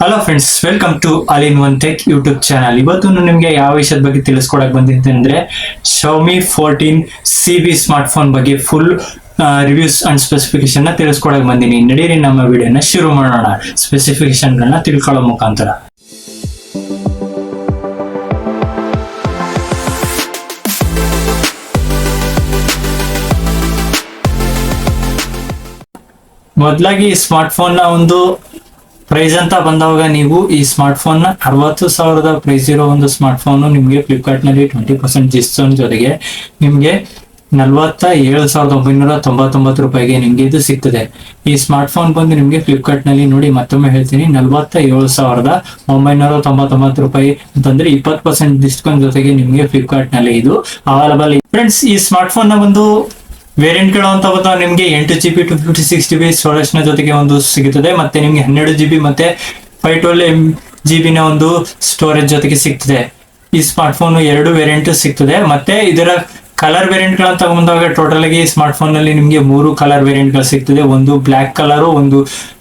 Hello friends, welcome to all in one tech YouTube channel. ಇವತ್ತು ನಿಮಗೆ ಯಾವ ವಿಷಯದ ಬಗ್ಗೆ ತಿಳಿಸ್ಕೊಡಕ್ ಬಂದಿದ್ದೆ ಅಂದ್ರೆ Xiaomi 14 CB ಸ್ಮಾರ್ಟ್ ಫೋನ್ ಬಗ್ಗೆ ಫುಲ್ ರಿವ್ಯೂಸ್ ಅಂಡ್ ಸ್ಪೆಸಿಫಿಕೇಶನ್ ನ ತಿಳಿಸ್ಕೊಡಕ್ ಬಂದಿನಿ. ನಡೀರಿ ನಮ್ಮ ವಿಡಿಯೋನ ಶುರು ಮಾಡೋಣ. ಸ್ಪೆಸಿಫಿಕೇಶನ್ ಗಳನ್ನ ತಿಳ್ಕೊಳ್ಳೋ ಮುಖಾಂತರ ಮೊದಲಾಗಿ ಸ್ಮಾರ್ಟ್ ಫೋನ್ ನ ಒಂದು ಪ್ರೈಸ್ ಅಂತ ಬಂದಾಗ ನೀವು ಈ ಸ್ಮಾರ್ಟ್ ಫೋನ್ ನ 60,000 ಪ್ರೈಸ್ ಇರೋ ಒಂದು ಸ್ಮಾರ್ಟ್ ಫೋನ್ ನಿಮ್ಗೆ ಫ್ಲಿಪ್ಕಾರ್ಟ್ ನಲ್ಲಿ 20% ಡಿಸ್ಕೌಂಟ್ ಜೊತೆಗೆ ನಿಮ್ಗೆ 47,999 ರೂಪಾಯಿಗೆ ನಿಮ್ಗೆ ಇದು ಸಿಗ್ತದೆ. ಈ ಸ್ಮಾರ್ಟ್ ಫೋನ್ ಬಂದು ನಿಮ್ಗೆ ಫ್ಲಿಪ್ಕಾರ್ಟ್ ನಲ್ಲಿ ನೋಡಿ, ಮತ್ತೊಮ್ಮೆ ಹೇಳ್ತೀನಿ, 47,999 ರೂಪಾಯಿ ಅಂತಂದ್ರೆ 20% ಡಿಸ್ಕೌಂಟ್ ಜೊತೆಗೆ ನಿಮ್ಗೆ ಫ್ಲಿಪ್ಕಾರ್ಟ್ ನಲ್ಲಿ ಇದು ಅವೈಲಬಲ್. ಫ್ರೆಂಡ್ಸ್, ಈ ಸ್ಮಾರ್ಟ್ ಫೋನ್ ನ ಒಂದು ವೇರಿಯಂಟ್ ಗಳು ಅಂತ ಬಂದಾಗ ನಿಮ್ಗೆ 8GB 256GB ಸ್ಟೋರೇಜ್ ನ ಜೊತೆಗೆ ಒಂದು ಸಿಗುತ್ತದೆ. ಮತ್ತೆ ನಿಮ್ಗೆ 12GB ಮತ್ತೆ 512MB ನ ಒಂದು ಸ್ಟೋರೇಜ್ ಜೊತೆಗೆ ಸಿಗ್ತದೆ. ಈ ಸ್ಮಾರ್ಟ್ ಫೋನ್ ಎರಡು ವೇರಿಯಂಟ್ ಸಿಗ್ತದೆ. ಮತ್ತೆ ಇದರ ಕಲರ್ ವೇರಿಯಂಟ್ ಗಳಂತ ಬಂದಾಗ ಟೋಟಲ್ ಆಗಿ ಸ್ಮಾರ್ಟ್ ಫೋನ್ ನಲ್ಲಿ ನಿಮ್ಗೆ 3 ಕಲರ್ ವೇರಿಯಂಟ್ ಗಳು ಸಿಗ್ತದೆ. ಒಂದು ಬ್ಲಾಕ್ ಕಲರ್, ಒಂದು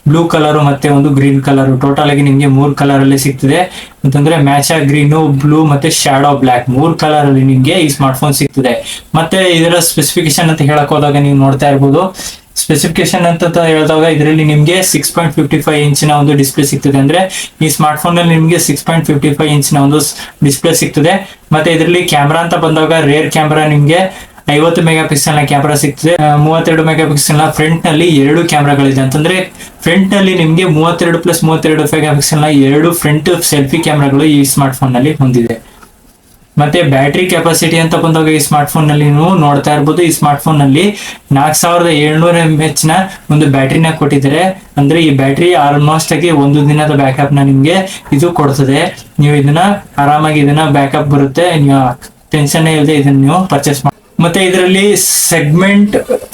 ಬ್ಲೂ ಕಲರ್ ಮತ್ತೆ ಒಂದು ಗ್ರೀನ್ ಕಲರ್. ಟೋಟಲ್ ಆಗಿ ನಿಮ್ಗೆ 3 ಕಲರ್ ಅಲ್ಲಿ ಸಿಗ್ತದೆ. ಅಂತಂದ್ರೆ ಮ್ಯಾಚಾ ಗ್ರೀನ್, ಬ್ಲೂ ಮತ್ತೆ ಶ್ಯಾಡೋ ಬ್ಲಾಕ್ 3 ಕಲರ್ ಅಲ್ಲಿ ನಿಮ್ಗೆ ಈ ಸ್ಮಾರ್ಟ್ ಫೋನ್ ಸಿಗ್ತದೆ. ಮತ್ತೆ ಇದರ ಸ್ಪೆಸಿಫಿಕೇಶನ್ ಅಂತ ಹೇಳಕ್ ಹೋದಾಗ ನೀವು ನೋಡ್ತಾ ಇರ್ಬೋದು. ಸ್ಪೆಸಿಫಿಕೇಶನ್ ಅಂತ ಹೇಳಿದಾಗ ಇದರಲ್ಲಿ ನಿಮ್ಗೆ 6.55 ಇಂಚಿನ ಒಂದು ಡಿಸ್ಪ್ಲೇ ಸಿಗ್ತದೆ. ಅಂದ್ರೆ ಈ ಸ್ಮಾರ್ಟ್ ಫೋನ್ ನಲ್ಲಿ ನಿಮ್ಗೆ 6.55 ಇಂಚಿನ ಒಂದು ಡಿಸ್ಪ್ಲೇ ಸಿಗ್ತದೆ. ಮತ್ತೆ ಇದರಲ್ಲಿ ಕ್ಯಾಮ್ರಾ ಅಂತ ಬಂದಾಗ ರೇರ್ ಕ್ಯಾಮ್ರಾ ನಿಮ್ಗೆ 50 ಮೆಗಾ ಪಿಕ್ಸೆಲ್ ನ ಕ್ಯಾಮ್ರಾ ಸಿಗ್ತದೆ. 32 ಮೆಗಾ ಪಿಕ್ಸೆಲ್ ನ ಫ್ರಂಟ್ ನಲ್ಲಿ 2 ಕ್ಯಾಮ್ರಾಗಳಿದೆ. ಅಂತಂದ್ರೆ ಫ್ರಂಟ್ ನಲ್ಲಿ ನಿಮ್ಗೆ 32+32 ಮೆಗಾ ಪಿಕ್ಸೆಲ್ ನ 2 ಫ್ರಂಟ್ ಸೆಲ್ಫಿ ಕ್ಯಾಮ್ರಾಗಳು ಈ ಸ್ಮಾರ್ಟ್ ಫೋನ್ ನಲ್ಲಿ ಹೊಂದಿದೆ. ಮತ್ತೆ ಬ್ಯಾಟರಿ ಕೆಪಾಸಿಟಿ ಅಂತ ಬಂದಾಗ ಈ ಸ್ಮಾರ್ಟ್ ಫೋನ್ ನಲ್ಲಿ ನೀವು ನೋಡ್ತಾ ಇರ್ಬೋದು. ಈ ಸ್ಮಾರ್ಟ್ ಫೋನ್ ನಲ್ಲಿ 4700 mAh ನ ಒಂದು ಬ್ಯಾಟ್ರಿನ ಕೊಟ್ಟಿದ್ದಾರೆ. ಅಂದ್ರೆ ಈ ಬ್ಯಾಟ್ರಿ ಆಲ್ಮೋಸ್ಟ್ ಆಗಿ ಒಂದು ದಿನದ ಬ್ಯಾಕಪ್ ನ ನಿಮ್ಗೆ ಇದು ಕೊಡ್ತದೆ. ನೀವು ಇದನ್ನ ಆರಾಮಾಗಿ ಇದನ್ನ ಬ್ಯಾಕಪ್ ಬರುತ್ತೆ, ನೀವು ಟೆನ್ಷನ್ ಇಲ್ಲದೆ ಇದನ್ನ ನೀವು ಪರ್ಚೇಸ್ ಮಾಡಿ. ಮತ್ತೆ ಇದರಲ್ಲಿ segment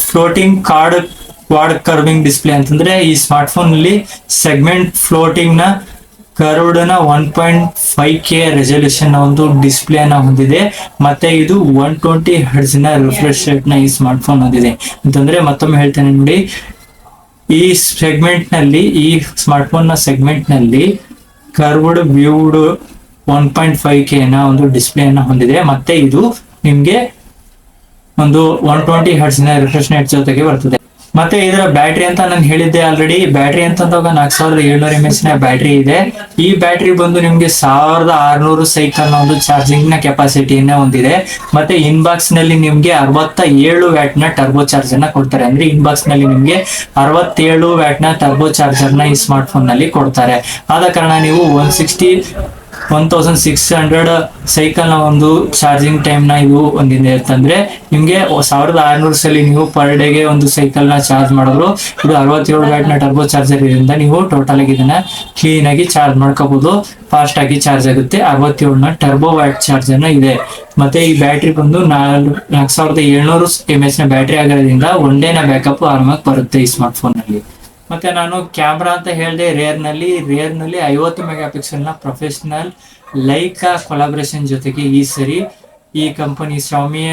floating Quad curving display ಅಂತಂದ್ರೆ ಈ ಸ್ಮಾರ್ಟ್ ಫೋನ್ ನಲ್ಲಿ ಸೆಗ್ಮೆಂಟ್ ಫ್ಲೋಟಿಂಗ್ ನ ಕರ್ವ್ಡ್ ನ 1.5K ರೆಸಲ್ಯೂಷನ್ ನ ಒಂದು ಡಿಸ್ಪ್ಲೇ ನ ಹೊಂದಿದೆ. ಮತ್ತೆ ಇದು 120 Hz ನ ರಿಫ್ರೆಶ್ ರೇಟ್ ನ ಈ ಸ್ಮಾರ್ಟ್ ಫೋನ್ ಹೊಂದಿದೆ. ಅಂತಂದ್ರೆ ಮತ್ತೊಮ್ಮೆ ಹೇಳ್ತೇನೆ ನೋಡಿ, ಈ ಸೆಗ್ಮೆಂಟ್ ನಲ್ಲಿ, ಈ ಸ್ಮಾರ್ಟ್ ಫೋನ್ ನ ಸೆಗ್ಮೆಂಟ್ ನಲ್ಲಿ ಕರ್ವ್ಡ್ ವ್ಯೂಡ್ 1.5K ನ ಒಂದು ಡಿಸ್ಪ್ಲೇ ನ ಹೊಂದಿದೆ. ಮತ್ತೆ ಇದು ನಿಮ್ಗೆ ಒಂದು 120 Hz ನ ರಿಫ್ರೆಶ್ ರೇಟ್ ಜೊತೆಗೆ ಬರ್ತದೆ. ಮತ್ತೆ ಇದರ ಬ್ಯಾಟ್ರಿ ಅಂತ ನಾನು ಹೇಳಿದ್ದೆ ಆಲ್ರೆಡಿ. ಬ್ಯಾಟ್ರಿ ಅಂತ ಅಂದಾಗ 4700 mAh ನ ಬ್ಯಾಟ್ರಿ ಇದೆ. ಈ ಬ್ಯಾಟ್ರಿ ಬಂದು ನಿಮ್ಗೆ 1600 ಸೈಕಲ್ ನ ಒಂದು ಚಾರ್ಜಿಂಗ್ ನ ಕೆಪಾಸಿಟಿಯನ್ನ ಹೊಂದಿದೆ. ಮತ್ತೆ ಇನ್ಬಾಕ್ಸ್ ನಲ್ಲಿ ನಿಮ್ಗೆ 67 ವ್ಯಾಟ್ ನ ಟರ್ಬೋ ಚಾರ್ಜರ್ ನ ಕೊಡ್ತಾರೆ. ಅಂದ್ರೆ ಇನ್ಬಾಕ್ಸ್ ನಲ್ಲಿ ನಿಮ್ಗೆ 67 ವ್ಯಾಟ್ ನ ಟರ್ಬೋ ಚಾರ್ಜರ್ ನ ಈ ಸ್ಮಾರ್ಟ್ ಫೋನ್ ನಲ್ಲಿ ಕೊಡ್ತಾರೆ. ಆದ ಕಾರಣ ನೀವು 1600 ಸೈಕಲ್ ನ ಒಂದು ಚಾರ್ಜಿಂಗ್ ಟೈಮ್ ನ ಇದು ಹೊಂದಿದೆ. ಅಂತಂದ್ರೆ ನಿಮ್ಗೆ 1600 ಸಲ ನೀವು ಪರ್ ಡೇಗೆ ಒಂದು ಸೈಕಲ್ ನ ಚಾರ್ಜ್ ಮಾಡಿದ್ರು ಇದು 67 ವ್ಯಾಟ್ ನ ಟರ್ಬೋ ಚಾರ್ಜರ್ ಇದರಿಂದ ನೀವು ಟೋಟಲ್ ಆಗಿ ಇದನ್ನ ಕ್ಲೀನ್ ಆಗಿ ಚಾರ್ಜ್ ಮಾಡ್ಕೋಬಹುದು. ಫಾಸ್ಟ್ ಆಗಿ ಚಾರ್ಜ್ ಆಗುತ್ತೆ. 67 ನ ಟರ್ಬೋ ವ್ಯಾಟ್ ಚಾರ್ಜರ್ ನ ಇದೆ. ಮತ್ತೆ ಈ ಬ್ಯಾಟ್ರಿ ಬಂದು 4700 mAh ನ ಬ್ಯಾಟ್ರಿ ಆಗಿರೋದ್ರಿಂದ ಒನ್ ಡೇ ನ ಬ್ಯಾಕಪ್ ಆರಾಮಾಗಿ ಬರುತ್ತೆ ಈ ಸ್ಮಾರ್ಟ್ ಫೋನ್ ನಲ್ಲಿ. ಮತ್ತೆ ನಾನು ಕ್ಯಾಮ್ರಾ ಅಂತ ಹೇಳಿದೆ, ರೇರ್ ನಲ್ಲಿ 50 ಮೆಗಾ ಪಿಕ್ಸೆಲ್ ನ ಪ್ರೊಫೆಷನಲ್ ಲೈಕಾ ಕೊಲಾಬ್ರೇಷನ್ ಜೊತೆಗೆ ಈ ಸರಿ ಈ ಕಂಪನಿ Xiaomi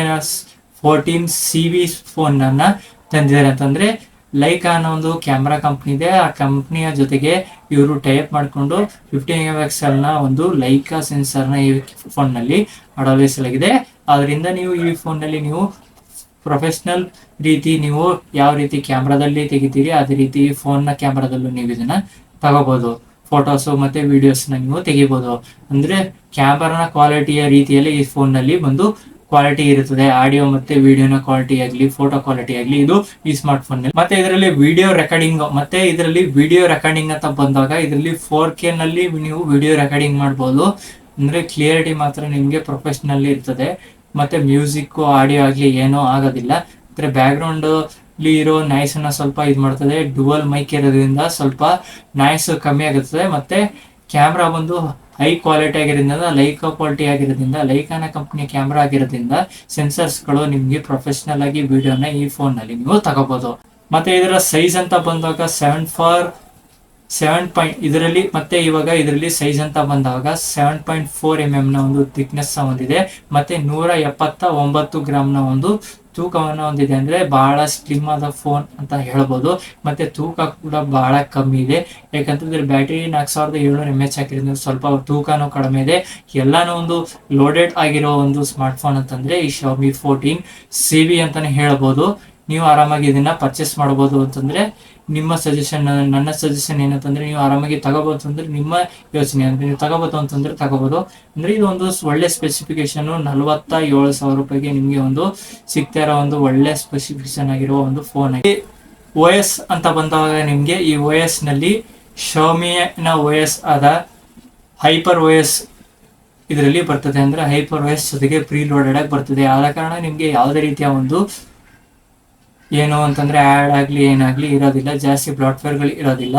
14 CB ಫೋನ್ ಅನ್ನ ತಂದಿದ್ದಾರೆ. ಅಂತಂದ್ರೆ ಲೈಕಾ ಅನ್ನೋ ಒಂದು ಕ್ಯಾಮ್ರಾ ಕಂಪನಿ ಇದೆ. ಆ ಕಂಪನಿಯ ಜೊತೆಗೆ ಇವರು ಟೈಪ್ ಮಾಡಿಕೊಂಡು 50 ಮೆಗಾ ಪಿಕ್ಸೆಲ್ ನ ಒಂದು ಲೈಕಾ ಸೆನ್ಸರ್ ನ ಈ ಫೋನ್ ನಲ್ಲಿ ಅಳವಡಿಸಲಾಗಿದೆ. ಅದರಿಂದ ನೀವು ಈ ಫೋನ್ ನಲ್ಲಿ ನೀವು ಪ್ರೊಫೆಷನಲ್ ರೀತಿ ನೀವು ಯಾವ ರೀತಿ ಕ್ಯಾಮ್ರಾದಲ್ಲಿ ತೆಗಿತೀರಿ ಅದೇ ರೀತಿ ಫೋನ್ ನ ಕ್ಯಾಮ್ರಾದಲ್ಲೂ ನೀವು ಇದನ್ನ ತಗೋಬಹುದು. ಫೋಟೋಸ್ ಮತ್ತೆ ವಿಡಿಯೋಸ್ ನ ನೀವು ತೆಗಿಬಹುದು. ಅಂದ್ರೆ ಕ್ಯಾಮ್ರಾನ ಕ್ವಾಲಿಟಿಯ ರೀತಿಯಲ್ಲಿ ಈ ಫೋನ್ ನಲ್ಲಿ ಒಂದು ಕ್ವಾಲಿಟಿ ಇರುತ್ತದೆ. ಆಡಿಯೋ ಮತ್ತೆ ವಿಡಿಯೋನ ಕ್ವಾಲಿಟಿ ಆಗ್ಲಿ, ಫೋಟೋ ಕ್ವಾಲಿಟಿ ಆಗ್ಲಿ, ಇದು ಈ ಸ್ಮಾರ್ಟ್ ಫೋನ್ ನಲ್ಲಿ. ಮತ್ತೆ ಇದರಲ್ಲಿ ವಿಡಿಯೋ ರೆಕಾರ್ಡಿಂಗ್ ಅಂತ ಬಂದಾಗ ಇದರಲ್ಲಿ 4K ನಲ್ಲಿ ನೀವು ವಿಡಿಯೋ ರೆಕಾರ್ಡಿಂಗ್ ಮಾಡಬಹುದು. ಅಂದ್ರೆ ಕ್ಲಿಯರಿಟಿ ಮಾತ್ರ ನಿಮ್ಗೆ ಪ್ರೊಫೆಷನಲ್ ಇರ್ತದೆ. ಮತ್ತೆ ಮ್ಯೂಸಿಕ್ ಆಡಿಯೋ ಆಗ್ಲಿ ಏನೋ ಆಗೋದಿಲ್ಲ. ಅಂದ್ರೆ ಬ್ಯಾಕ್ ಗ್ರೌಂಡ್ ಅಲ್ಲಿ ಇರೋ ನಾಯ್ಸ್ ಅನ್ನ ಸ್ವಲ್ಪ ಇದು ಮಾಡ್ತದೆ. ಡುವಲ್ ಮೈಕ್ ಇರೋದ್ರಿಂದ ಸ್ವಲ್ಪ ನಾಯ್ಸ್ ಕಮ್ಮಿ ಆಗುತ್ತದೆ. ಮತ್ತೆ ಕ್ಯಾಮ್ರಾ ಬಂದು ಹೈ ಕ್ವಾಲಿಟಿ ಆಗಿರೋದ್ರಿಂದ, ಲೈಕಾ ಕ್ವಾಲಿಟಿ ಆಗಿರೋದ್ರಿಂದ, ಲೈಕಾನ ಕಂಪನಿಯ ಕ್ಯಾಮ್ರಾ ಆಗಿರೋದ್ರಿಂದ ಸೆನ್ಸರ್ಸ್ ಗಳು ನಿಮ್ಗೆ ಪ್ರೊಫೆಷನಲ್ ಆಗಿ ವಿಡಿಯೋನ ಈ ಫೋನ್ ನಲ್ಲಿ ನೀವು ತಗೋಬಹುದು. ಮತ್ತೆ ಇದರ ಸೈಜ್ ಅಂತ ಬಂದಾಗ 7 ಇದರಲ್ಲಿ ಮತ್ತೆ ಇವಾಗ ಇದರಲ್ಲಿ ಸೈಜ್ ಅಂತ ಬಂದಾಗ 7.4 mm ನ ಒಂದು ಥಿಕ್ನೆಸ್ ಹೊಂದಿದೆ. ಮತ್ತೆ 179 ಗ್ರಾಮ್ ನ ಒಂದು ತೂಕವನ್ನು ಹೊಂದಿದೆ, ಅಂದ್ರೆ ಬಹಳ ಸ್ಲಿಮ್ ಆದ ಫೋನ್ ಅಂತ ಹೇಳ್ಬೋದು. ಮತ್ತೆ ತೂಕ ಕೂಡ ಬಹಳ ಕಮ್ಮಿ ಇದೆ, ಯಾಕಂತಂದ್ರೆ ಬ್ಯಾಟ್ರಿ 4700 mAh ಹಾಕಿರೋದ್ರಿಂದ ಸ್ವಲ್ಪ ತೂಕನೂ ಕಡಿಮೆ ಇದೆ. ಎಲ್ಲಾನು ಒಂದು ಲೋಡೆಡ್ ಆಗಿರೋ ಒಂದು ಸ್ಮಾರ್ಟ್ ಫೋನ್ ಅಂತಂದ್ರೆ ಈ Xiaomi 14 ಅಂತಾನೆ ಹೇಳ್ಬೋದು. ನೀವು ಆರಾಮಾಗಿ ಇದನ್ನ ಪರ್ಚೇಸ್ ಮಾಡಬಹುದು ಅಂತಂದ್ರೆ ನಿಮ್ಮ ಸಜೆಷನ್, ನನ್ನ ಸಜೆಷನ್ ಏನಂತಂದ್ರೆ ನೀವು ಆರಾಮಾಗಿ ತಗೋಬಹುದು ಅಂದ್ರೆ ನಿಮ್ಮ ಯೋಚನೆ, ಅಂದ್ರೆ ನೀವು ತಗೋಬಹುದು ಅಂತಂದ್ರೆ ತಗೋಬಹುದು. ಅಂದ್ರೆ ಇದು ಒಂದು ಒಳ್ಳೆ ಸ್ಪೆಸಿಫಿಕೇಶನ್, 47,000 ರೂಪಾಯಿಗೆ ನಿಮ್ಗೆ ಒಂದು ಸಿಗ್ತಾ ಇರೋ ಒಂದು ಒಳ್ಳೆ ಸ್ಪೆಸಿಫಿಕೇಶನ್ ಆಗಿರುವ ಒಂದು ಫೋನ್ ಆಗಿದೆ. OS ಅಂತ ಬಂದಾಗ ನಿಮ್ಗೆ ಈ OS ನಲ್ಲಿ Xiaomi ನ OS ಆದ ಹೈಪರ್ OS ಇದರಲ್ಲಿ ಬರ್ತದೆ. ಅಂದ್ರೆ ಹೈಪರ್ OS ಜೊತೆಗೆ ಪ್ರೀ ಲೋಡೆಡ್ ಆಗಿ ಬರ್ತದೆ. ಆದ ಕಾರಣ ನಿಮ್ಗೆ ಯಾವುದೇ ರೀತಿಯ ಒಂದು ಏನು ಅಂತಂದ್ರೆ ಆ್ಯಡ್ ಆಗಲಿ ಏನಾಗಲಿ ಇರೋದಿಲ್ಲ, ಜಾಸ್ತಿ ಗಳು ಇರೋದಿಲ್ಲ.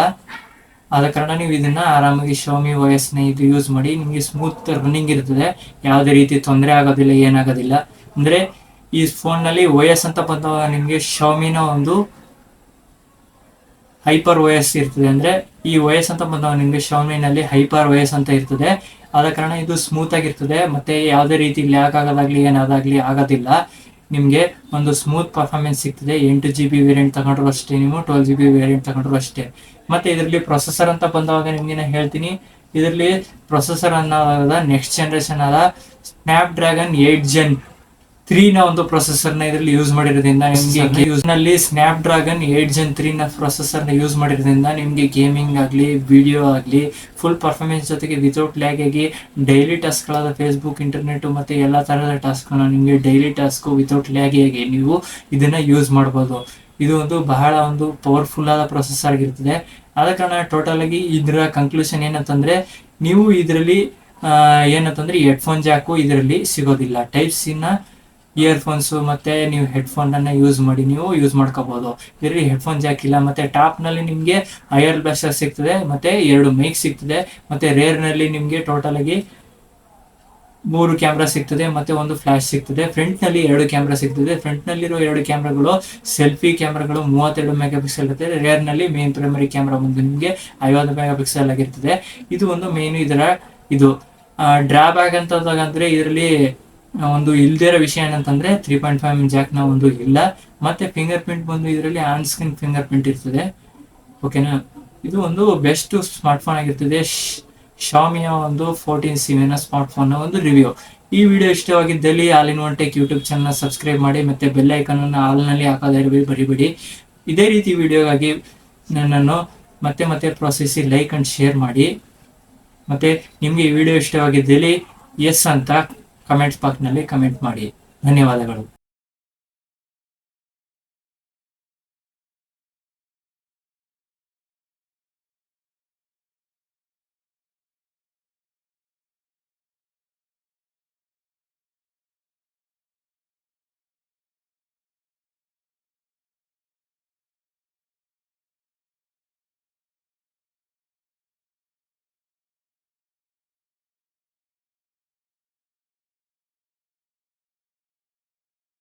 ಆದ ಕಾರಣ ನೀವು ಇದನ್ನ ಆರಾಮಾಗಿ Xiaomi OS ನ ಇದು ಯೂಸ್ ಮಾಡಿ, ನಿಮಗೆ ಸ್ಮೂತ್ ರನ್ನಿಂಗ್ ಇರ್ತದೆ, ಯಾವುದೇ ರೀತಿ ತೊಂದರೆ ಆಗೋದಿಲ್ಲ, ಏನಾಗೋದಿಲ್ಲ. ಅಂದ್ರೆ ಈ ಫೋನ್ ನಲ್ಲಿ OS ಅಂತ ಬಂದಾಗ ನಿಮ್ಗೆ Xiaomi ನ ಒಂದು ಹೈಪರ್ OS ಇರ್ತದೆ. ಅಂದ್ರೆ ಈ OS ಅಂತ ಬಂದಾಗ ನಿಮ್ಗೆ Xiaomi ನಲ್ಲಿ ಹೈಪರ್ OS ಅಂತ ಇರ್ತದೆ. ಆದ ಕಾರಣ ಇದು ಸ್ಮೂತ್ ಆಗಿರ್ತದೆ, ಮತ್ತೆ ಯಾವುದೇ ರೀತಿ ಲ್ಯಾಗ್ ಆಗೋದಾಗ್ಲಿ ಏನಾದಾಗ್ಲಿ ಆಗೋದಿಲ್ಲ. ನಿಮಗೆ ಒಂದು ಸ್ಮೂತ್ ಪರ್ಫಾರ್ಮೆನ್ಸ್ ಸಿಗ್ತದೆ. 8GB ವೇರಿಯಂಟ್ ತಗೊಂಡ್ರು ಅಷ್ಟೇ, ನೀವು 12GB ವೇರಿಯಂಟ್ ತಗೊಂಡ್ರು ಅಷ್ಟೇ. ಮತ್ತೆ ಇದರಲ್ಲಿ ಪ್ರೊಸೆಸರ್ ಅಂತ ಬಂದಾಗ ನಿಮ್ಗೆ ನಾನು ಹೇಳ್ತೀನಿ, ಇದರಲ್ಲಿ ಪ್ರೊಸೆಸರ್ ಅನ್ನೋದ ನೆಕ್ಸ್ಟ್ ಜನರೇಷನ್ ಆದ ಸ್ನ್ಯಾಪ್ಡ್ರ್ಯಾಗನ್ 8 Gen 3 ನ ಒಂದು ಪ್ರೊಸೆಸರ್ ನ ಇದರಲ್ಲಿ ಯೂಸ್ ಮಾಡಿರೋದ್ರಿಂದ ನಿಮ್ಗೆ ಯೂಸ್ ನಲ್ಲಿ ಸ್ನ್ಯಾಪ್ಡ್ರ್ಯಾಗನ್ 8 Gen 3 ನ ಪ್ರೊಸೆಸರ್ ನ ಯೂಸ್ ಮಾಡಿರೋದ್ರಿಂದ ನಿಮ್ಗೆ ಗೇಮಿಂಗ್ ಆಗಲಿ ವಿಡಿಯೋ ಆಗಲಿ ಫುಲ್ ಪರ್ಫಾರ್ಮೆನ್ಸ್ ಜೊತೆಗೆ ವಿತೌಟ್ ಲ್ಯಾಗ್ ಆಗಿ ಡೈಲಿ ಟಾಸ್ಕ್ ಗಳಾದ ಫೇಸ್ಬುಕ್, ಇಂಟರ್ನೆಟ್ ಮತ್ತೆ ಎಲ್ಲಾ ತರಹದ ಟಾಸ್ಕ್ ಗಳನ್ನ ನಿಮ್ಗೆ ಡೈಲಿ ಟಾಸ್ಕ್ ವಿತೌಟ್ ಲ್ಯಾಗ್ ಆಗಿ ನೀವು ಇದನ್ನ ಯೂಸ್ ಮಾಡಬಹುದು. ಇದು ಒಂದು ಬಹಳ ಒಂದು ಪವರ್ಫುಲ್ ಆದ ಪ್ರೊಸೆಸರ್ ಆಗಿರ್ತದೆ. ಆದ ಕಾರಣ ಟೋಟಲ್ ಆಗಿ ಇದರ ಕನ್ಕ್ಲೂಷನ್ ಏನಂತಂದ್ರೆ ನೀವು ಇದರಲ್ಲಿ ಏನಂತಂದ್ರೆ ಹೆಡ್ಫೋನ್ ಜಾಕು ಇದರಲ್ಲಿ ಸಿಗೋದಿಲ್ಲ. ಟೈಪ್ ಸಿ ನ ಇಯರ್ಫೋನ್ಸ್ ಮತ್ತೆ ನೀವು ಹೆಡ್ಫೋನ್ ಅನ್ನ ಯೂಸ್ ಮಾಡಿ ನೀವು ಯೂಸ್ ಮಾಡ್ಕೋಬಹುದು. ಇದರಲ್ಲಿ ಹೆಡ್ಫೋನ್ ಜಾಕ್ ಇಲ್ಲ. ಮತ್ತೆ ಟಾಪ್ ನಲ್ಲಿ ನಿಮ್ಗೆ ಐಆರ್ ಬ್ಲಾಸ್ಟರ್ ಸಿಗ್ತದೆ, ಮತ್ತೆ 2 ಮೈಕ್ ಸಿಗ್ತದೆ, ಮತ್ತೆ ರೇರ್ ನಲ್ಲಿ ನಿಮ್ಗೆ ಟೋಟಲ್ ಆಗಿ 3 ಕ್ಯಾಮ್ರಾ ಸಿಗ್ತದೆ, ಮತ್ತೆ ಒಂದು ಫ್ಲಾಶ್ ಸಿಗ್ತದೆ. ಫ್ರಂಟ್ ನಲ್ಲಿ 2 ಕ್ಯಾಮ್ರಾ ಸಿಗ್ತದೆ. ಫ್ರಂಟ್ ನಲ್ಲಿರೋ 2 ಕ್ಯಾಮ್ರಾಗಳು ಸೆಲ್ಫಿ ಕ್ಯಾಮ್ರಾಗಳು 32 ಮೆಗಾಪಿಕ್ಸೆಲ್ ಇರ್ತದೆ. ರೇರ್ ನಲ್ಲಿ ಮೇನ್ ಪ್ರೈಮರಿ ಕ್ಯಾಮ್ರಾ ಬಂದು ನಿಮ್ಗೆ 50 ಮೆಗಾಪಿಕ್ಸೆಲ್ ಆಗಿರ್ತದೆ. ಇದು ಒಂದು ಮೇನ್ ಇದರ ಇದು ಡ್ರಾಬ್ಯಾಕ್ ಅಂತಂದ್ರೆ ಇದರಲ್ಲಿ ಒಂದು ಇಲ್ದಿರೋ ವಿಷಯ ಏನಂತಂದ್ರೆ 3.5 ಜಾಕ್ ನ ಒಂದು ಇಲ್ಲ. ಮತ್ತೆ ಫಿಂಗರ್ ಪ್ರಿಂಟ್ ಬಂದು ಇದರಲ್ಲಿ ಆನ್ ಸ್ಕ್ರೀನ್ ಫಿಂಗರ್ ಪ್ರಿಂಟ್ ಇರ್ತದೆ. ಓಕೆನಾ, ಇದು ಒಂದು ಬೆಸ್ಟ್ ಸ್ಮಾರ್ಟ್ ಫೋನ್ ಆಗಿರ್ತದೆ. Xiaomi ಒಂದು 14 ನ ಸ್ಮಾರ್ಟ್ ಫೋನ್ ನ ಒಂದು ರಿವ್ಯೂ. ಈ ವಿಡಿಯೋ ಇಷ್ಟವಾಗಿದ್ದಲ್ಲಿ all in one tech YouTube channel subscribe ಮಾಡಿ, ಮತ್ತೆ ಬೆಲ್ ಐಕಾನ್ ಅನ್ನು ಆಲ್ ನಲ್ಲಿ ಹಾಕೋದೇ ಬರಿಬೇಡಿ. ಇದೇ ರೀತಿ ವಿಡಿಯೋಗಾಗಿ ನನ್ನನ್ನು ಮತ್ತೆ ಪ್ರೋತ್ಸಾಹಿಸಿ ಲೈಕ್ ಅಂಡ್ ಶೇರ್ ಮಾಡಿ. ಮತ್ತೆ ನಿಮ್ಗೆ ಈ ವಿಡಿಯೋ ಇಷ್ಟವಾಗಿದ್ದಲ್ಲಿ ಎಸ್ ಅಂತ ಕಮೆಂಟ್ ಬಾಕ್ಸ್ ನಲ್ಲಿ ಕಮೆಂಟ್ ಮಾಡಿ. ಧನ್ಯವಾದಗಳು.